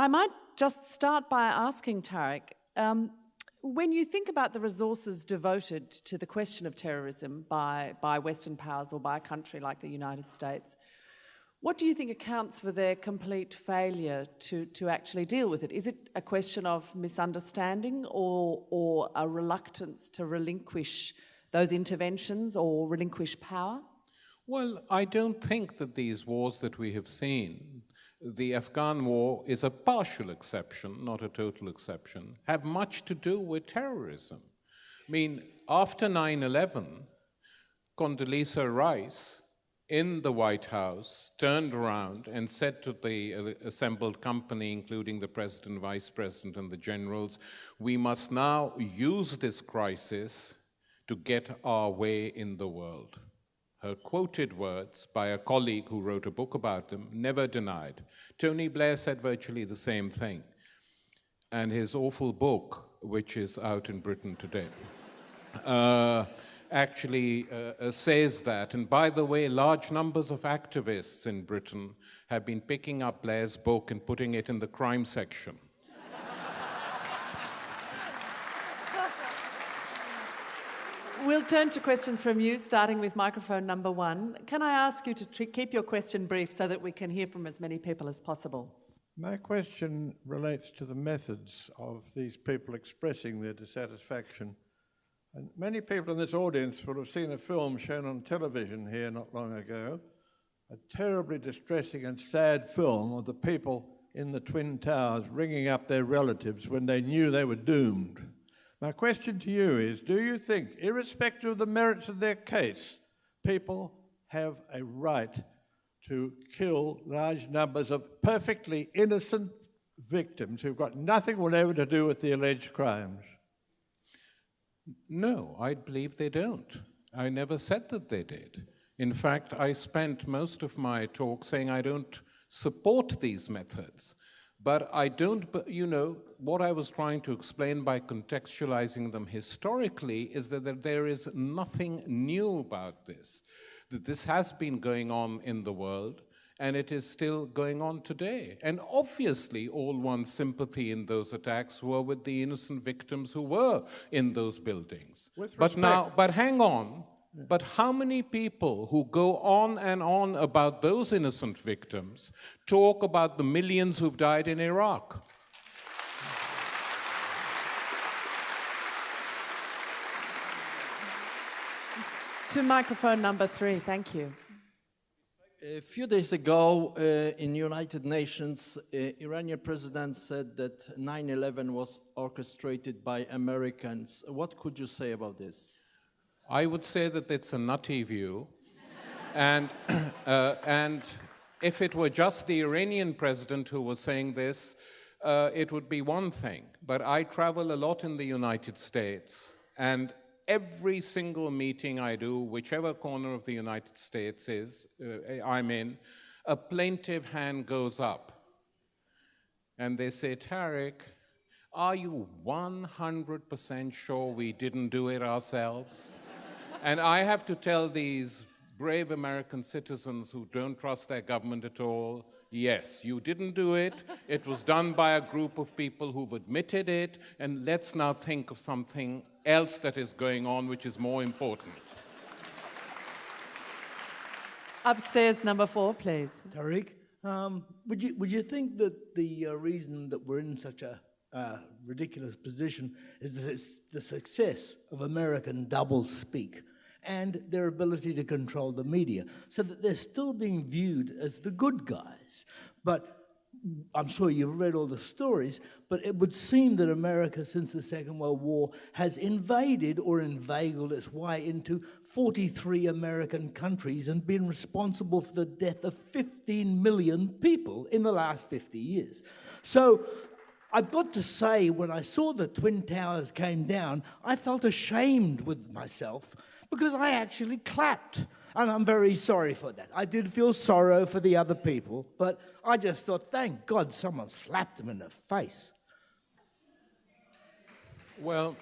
I might just start by asking Tariq, when you think about the resources devoted to the question of terrorism by Western powers or by a country like the United States, what do you think accounts for their complete failure to actually deal with it? Is it a question of misunderstanding or a reluctance to relinquish those interventions or relinquish power? Well, I don't think that these wars that we have seen, the Afghan war is a partial exception, not a total exception, have much to do with terrorism. I mean, after 9/11, Condoleezza Rice in the White House turned around and said to the assembled company, including the president, vice president, and the generals, we must now use this crisis to get our way in the world. Her quoted words by a colleague who wrote a book about them, never denied. Tony Blair said virtually the same thing. And his awful book, which is out in Britain today, actually says that. And by the way, large numbers of activists in Britain have been picking up Blair's book and putting it in the crime section. We'll turn to questions from you, starting with microphone number 1. Can I ask you to keep your question brief so that we can hear from as many people as possible? My question relates to the methods of these people expressing their dissatisfaction. And many people in this audience will have seen a film shown on television here not long ago, a terribly distressing and sad film of the people in the Twin Towers ringing up their relatives when they knew they were doomed. My question to you is, do you think, irrespective of the merits of their case, people have a right to kill large numbers of perfectly innocent victims who've got nothing whatever to do with the alleged crimes? No, I believe they don't. I never said that they did. In fact, I spent most of my talk saying I don't support these methods. But I don't, you know, what I was trying to explain by contextualizing them historically is that there is nothing new about this, that this has been going on in the world, and it is still going on today. And obviously, all one's sympathy in those attacks were with the innocent victims who were in those buildings. But hang on. But how many people who go on and on about those innocent victims talk about the millions who've died in Iraq? To microphone number 3, thank you. A few days ago in United Nations, Iranian president said that 9/11 was orchestrated by Americans. What could you say about this? I would say that it's a nutty view, and if it were just the Iranian president who was saying this, it would be one thing. But I travel a lot in the United States, and every single meeting I do, whichever corner of the United States I'm in, a plaintive hand goes up, and they say, Tariq, are you 100% sure we didn't do it ourselves? And I have to tell these brave American citizens who don't trust their government at all, yes, you didn't do it. It was done by a group of people who've admitted it, and let's now think of something else that is going on, which is more important. Upstairs, number 4, please. Tariq, would you think that the reason that we're in such a ridiculous position is the success of American doublespeak and their ability to control the media, so that they're still being viewed as the good guys? But I'm sure you've read all the stories, but it would seem that America, since the Second World War, has invaded or inveigled its way into 43 American countries and been responsible for the death of 15 million people in the last 50 years. So I've got to say, when I saw the Twin Towers came down, I felt ashamed with myself because I actually clapped. And I'm very sorry for that. I did feel sorrow for the other people, but I just thought, thank God someone slapped them in the face. Well,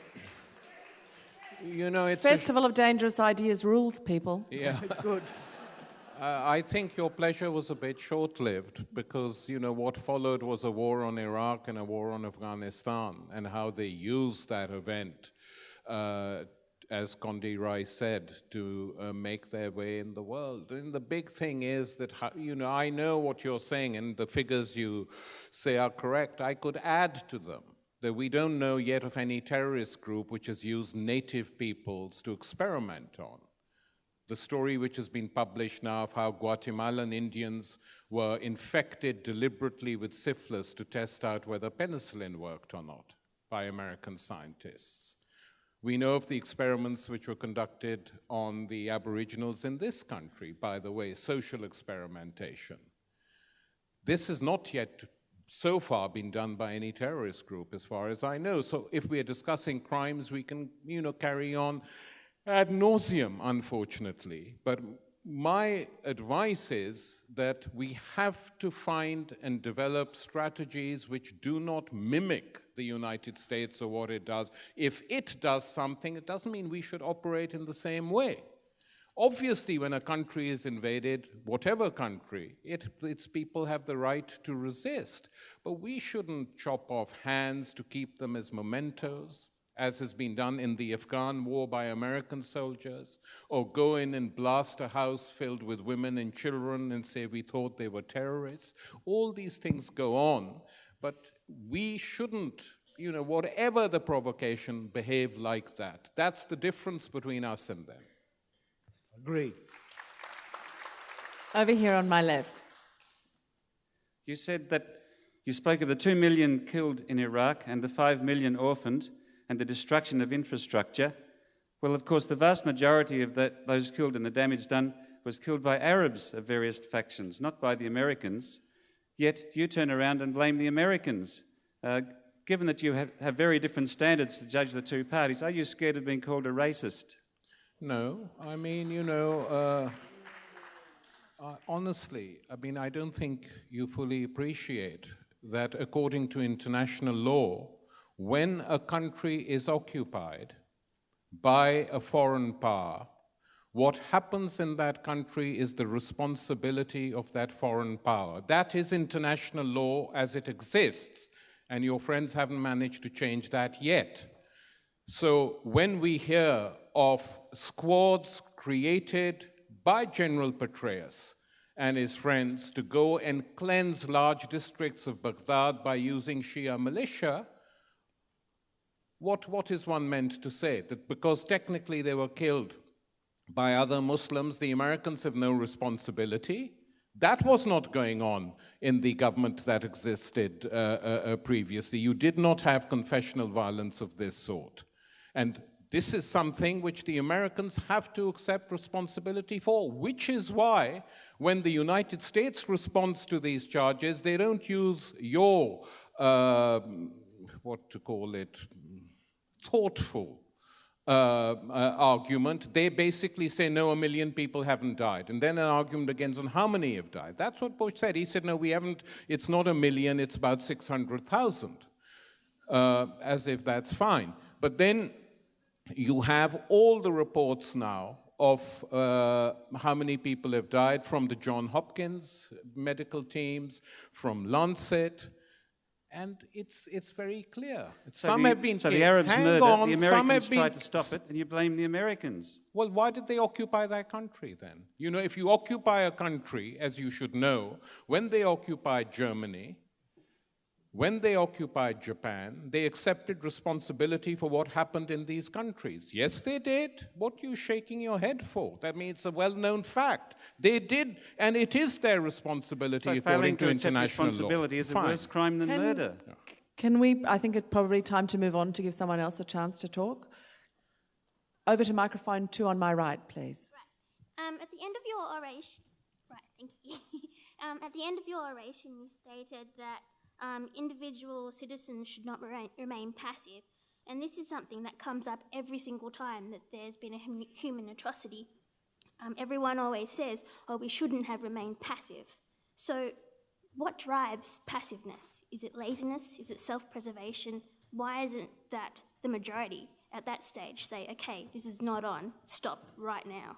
you know, it's Festival of Dangerous Ideas rules, people. Yeah. Good. I think your pleasure was a bit short-lived because, you know, what followed was a war on Iraq and a war on Afghanistan, and how they used that event, as Condi Rice said, to make their way in the world. And the big thing is that, you know, I know what you're saying, and the figures you say are correct. I could add to them that we don't know yet of any terrorist group which has used native peoples to experiment on. The story which has been published now of how Guatemalan Indians were infected deliberately with syphilis to test out whether penicillin worked or not by American scientists. We know of the experiments which were conducted on the Aboriginals in this country, by the way, social experimentation. This has not yet so far been done by any terrorist group, as far as I know. So if we are discussing crimes, we can, you know, carry on ad nauseum, unfortunately. But my advice is that we have to find and develop strategies which do not mimic the United States or what it does. If it does something, it doesn't mean we should operate in the same way. Obviously, when a country is invaded, whatever country, its people have the right to resist. But we shouldn't chop off hands to keep them as mementos, as has been done in the Afghan war by American soldiers, or go in and blast a house filled with women and children and say we thought they were terrorists. All these things go on, but we shouldn't, you know, whatever the provocation, behave like that. That's the difference between us and them. Agreed. Over here on my left. You said that you spoke of the 2 million killed in Iraq and the 5 million orphaned, and the destruction of infrastructure. Well, of course, the vast majority of those killed and the damage done was killed by Arabs of various factions, not by the Americans. Yet you turn around and blame the Americans. Given that you have very different standards to judge the two parties, are you scared of being called a racist? No, I mean, you know, honestly, I mean, I don't think you fully appreciate that according to international law, when a country is occupied by a foreign power, what happens in that country is the responsibility of that foreign power. That is international law as it exists, and your friends haven't managed to change that yet. So when we hear of squads created by General Petraeus and his friends to go and cleanse large districts of Baghdad by using Shia militia, what is one meant to say? That because technically they were killed by other Muslims, the Americans have no responsibility? That was not going on in the government that existed previously. You did not have confessional violence of this sort. And this is something which the Americans have to accept responsibility for, which is why when the United States responds to these charges, they don't use your, what to call it, thoughtful argument. They basically say, no, 1 million people haven't died. And then an argument begins on how many have died. That's what Bush said. He said, no, we haven't, it's not 1 million, it's about 600,000. As if that's fine. But then you have all the reports now of how many people have died from the Johns Hopkins medical teams, from Lancet, and it's very clear. Some have been killed. The Arabs murdered, the Americans tried to to stop it, and you blame the Americans. Well, why did they occupy that country then? You know, if you occupy a country, as you should know, when they occupied Germany, when they occupied Japan, they accepted responsibility for what happened in these countries. Yes, they did. What are you shaking your head for? That means it's a well-known fact. They did, and it is their responsibility So according to international responsibility law. Is a worse crime than murder. Can we, I think it's probably time to move on to give someone else a chance to talk. Over to microphone 2 on my right, please. Right. At the end of your oration, right, thank you. At the end of your oration, you stated that individual citizens should not remain passive. And this is something that comes up every single time that there's been a human atrocity. Everyone always says, oh, we shouldn't have remained passive. So what drives passiveness? Is it laziness? Is it self-preservation? Why isn't that the majority at that stage say, okay, this is not on, stop right now?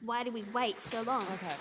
why do we wait so long? Okay.